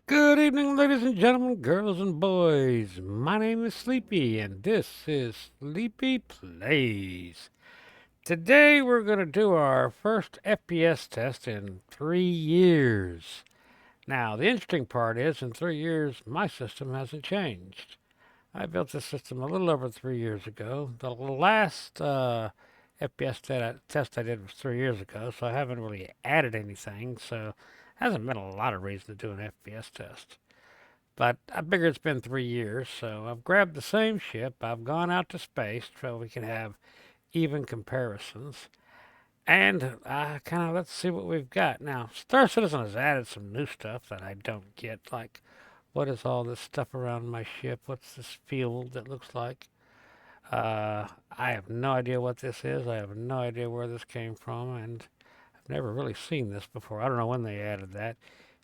Good evening, ladies and gentlemen, girls and boys. My name is Sleepy, and this is Sleepy Plays. Today, we're going to do our first FPS test in 3 years. Now, the interesting part is, in 3 years, my system hasn't changed. I built this system a little over 3 years ago. The last FPS test I did was 3 years ago, so I haven't really added anything, so hasn't been a lot of reason to do an FPS test. But I figure it's been 3 years, so I've grabbed the same ship. I've gone out to space so we can have even comparisons. And kind of let's see what we've got. Now, Star Citizen has added some new stuff that I don't get, like what is all this stuff around my ship? What's this field that looks like? I have no idea what this is. I have no idea where this came from, and I've never really seen this before. I don't know when they added that.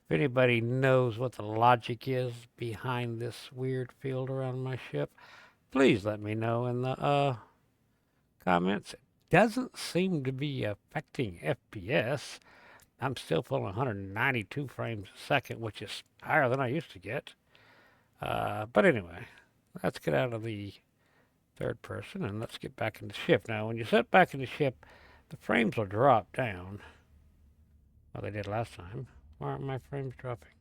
If anybody knows what the logic is behind this weird field around my ship, please let me know in the comments. It doesn't seem to be affecting FPS. I'm still pulling 192 frames a second, which is higher than I used to get. But anyway, let's get out of the third person and let's get back in the ship. Now, when you set back in the ship, the frames will drop down. Well, they did last time. Why aren't my frames dropping?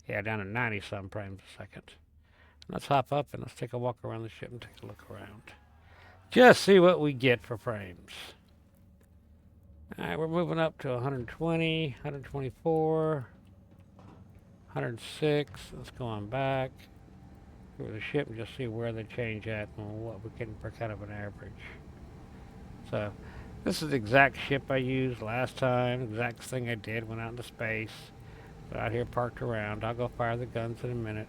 Yeah, down to 90 some frames a second. Let's hop up and let's take a walk around the ship and take a look around. Just see what we get for frames. Alright, we're moving up to 120, 124, 106. Let's go on back through the ship and just see where they change at and what we're getting for kind of an average. So, this is the exact ship I used last time, exact thing I did, went out into space. Out here parked around. I'll go fire the guns in a minute.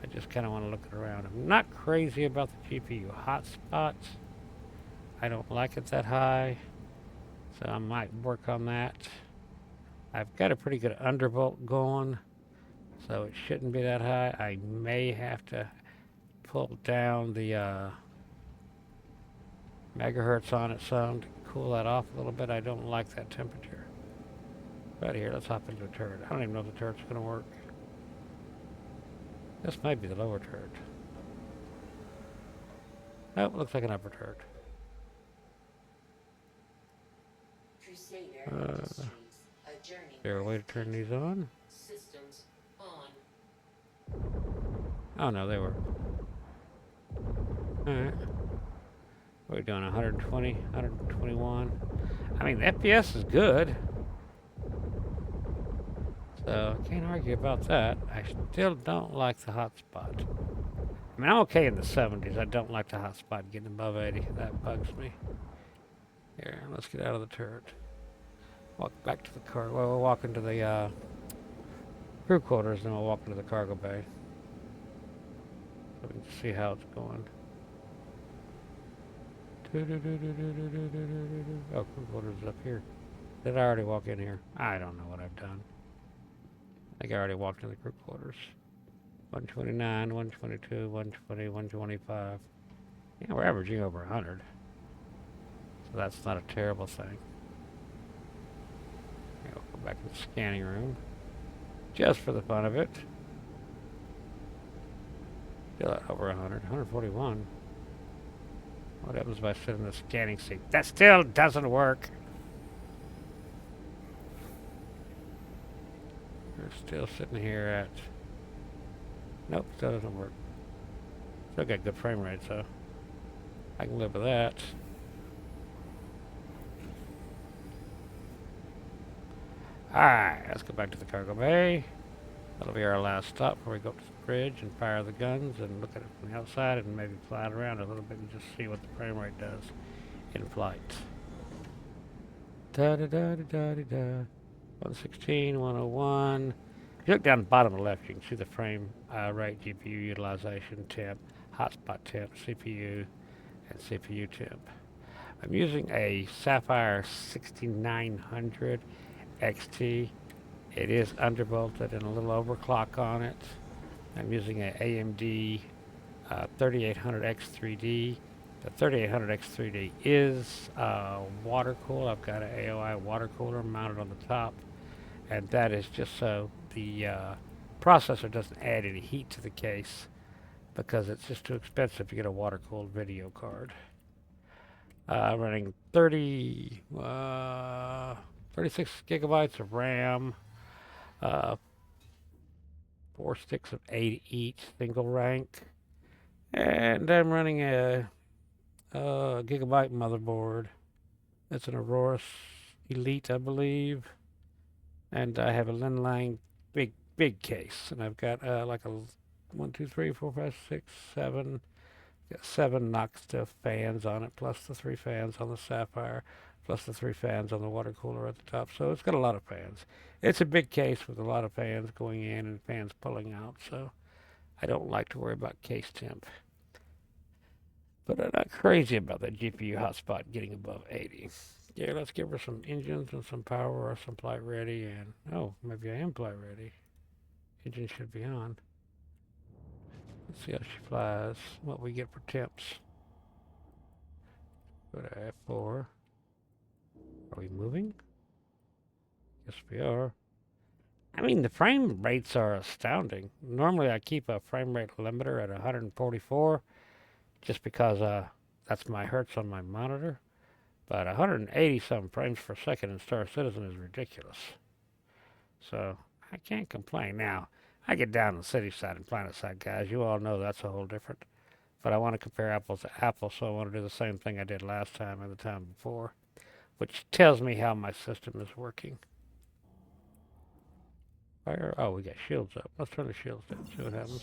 I just kind of want to look around. I'm not crazy about the GPU hotspots. I don't like it that high, so I might work on that. I've got a pretty good undervolt going, so it shouldn't be that high. I may have to pull down the megahertz on it some to cool that off a little bit. I don't like that temperature. But here, let's hop into a turret. I don't even know if the turret's going to work. This might be the lower turret. Nope, looks like an upper turret. Is there a way to turn these on? Systems on. Oh no, they were. Alright. What are we doing? 120, 121? I mean, the FPS is good. So, can't argue about that. I still don't like the hotspot. I mean, I'm okay in the 70s. I don't like the hotspot getting above 80. That bugs me. Here, let's get out of the turret. Walk back to the car. Well, we'll walk into the crew quarters, and we'll walk into the cargo bay. So we can see how it's going. Oh, crew quarters is up here. Did I already walk in here? I don't know what I've done. I think I already walked in the crew quarters. 129, 122, 120, 125. Yeah, we're averaging over 100. So that's not a terrible thing. We'll go back to the scanning room. Just for the fun of it. Still at over 100. 141. What happens if I sit in the scanning seat? That still doesn't work. We're still sitting here at... Nope, still doesn't work. Still got good frame rate, so I can live with that. Alright, let's go back to the cargo bay. That'll be our last stop before we go up to the bridge and fire the guns and look at it from the outside and maybe fly it around a little bit and just see what the frame rate does in flight. Da-da-da-da-da-da. 116, 101. If you look down the bottom of the left, you can see the frame rate, GPU utilization, temp, hotspot temp, CPU, and CPU temp. I'm using a Sapphire 6900 XT. It is undervolted and a little overclock on it. I'm using an AMD 3800X3D. The 3800X3D is water cooled. I've got an AOI water cooler mounted on the top, and that is just so the processor doesn't add any heat to the case because it's just too expensive to get a water-cooled video card. Running 36 gigabytes of RAM, 4 sticks of 8 each, single rank, and I'm running a Gigabyte motherboard. It's an Aurous Elite, I believe, and I have a Lian big case, and I've got like a 1, 2, 3, 4, 5, 6, 7. Got 7 Noctua fans on it, plus the 3 fans on the Sapphire, plus the 3 fans on the water cooler at the top. So it's got a lot of fans. It's a big case with a lot of fans going in and fans pulling out. So I don't like to worry about case temp. But I'm not crazy about that GPU hotspot getting above 80. Yeah, let's give her some engines and some power or some flight ready. And oh, maybe I am flight ready. Engine should be on. Let's see how she flies, what we get for temps. Go to F4. Are we moving? Yes, we are. I mean, the frame rates are astounding. Normally, I keep a frame rate limiter at 144 just because that's my hertz on my monitor. But 180 some frames per second in Star Citizen is ridiculous. So, I can't complain. Now, I get down to the city side and planet side, guys. You all know that's a whole different. But I want to compare apples to apples, so I want to do the same thing I did last time and the time before, which tells me how my system is working. Fire. Oh, we got shields up. Let's turn the shields down. See what happens.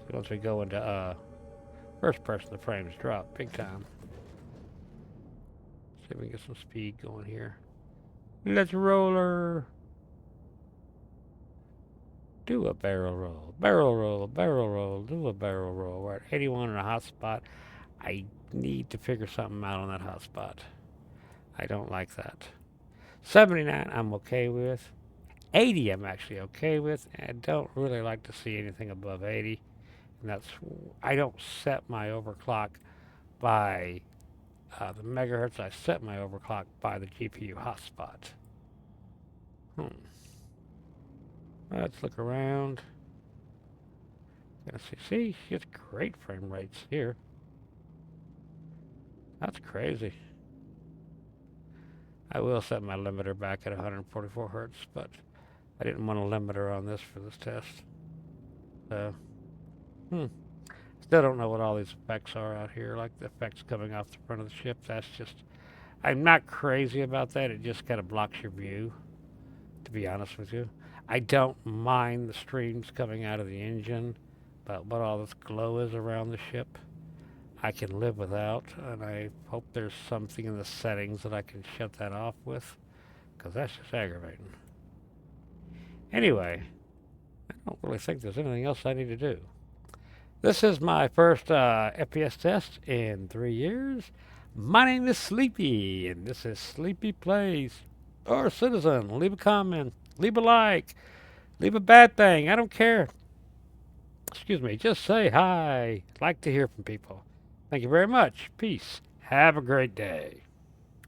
So once we go into first person, the frames drop big time. See if we can get some speed going here. Let's roller. Do a barrel roll, barrel roll, barrel roll, do a barrel roll. We're at 81 in a hot spot. I need to figure something out on that hot spot. I don't like that. 79 I'm okay with. 80 I'm actually okay with. I don't really like to see anything above 80. And that's, I don't set my overclock by the megahertz. I set my overclock by the GPU hotspot. Let's look around. Gonna see, she gets great frame rates here. That's crazy. I will set my limiter back at 144 hertz, but I didn't want a limiter on this for this test. Still don't know what all these effects are out here, like the effects coming off the front of the ship. That's just, I'm not crazy about that. It just kind of blocks your view, to be honest with you. I don't mind the streams coming out of the engine, but what all this glow is around the ship, I can live without, and I hope there's something in the settings that I can shut that off with, because that's just aggravating. Anyway, I don't really think there's anything else I need to do. This is my first FPS test in 3 years. My name is Sleepy, and this is Sleepy Plays. Or Citizen, leave a comment, leave a like, leave a bad thing, I don't care. Excuse me, just say hi. I'd like to hear from people. Thank you very much. Peace. Have a great day.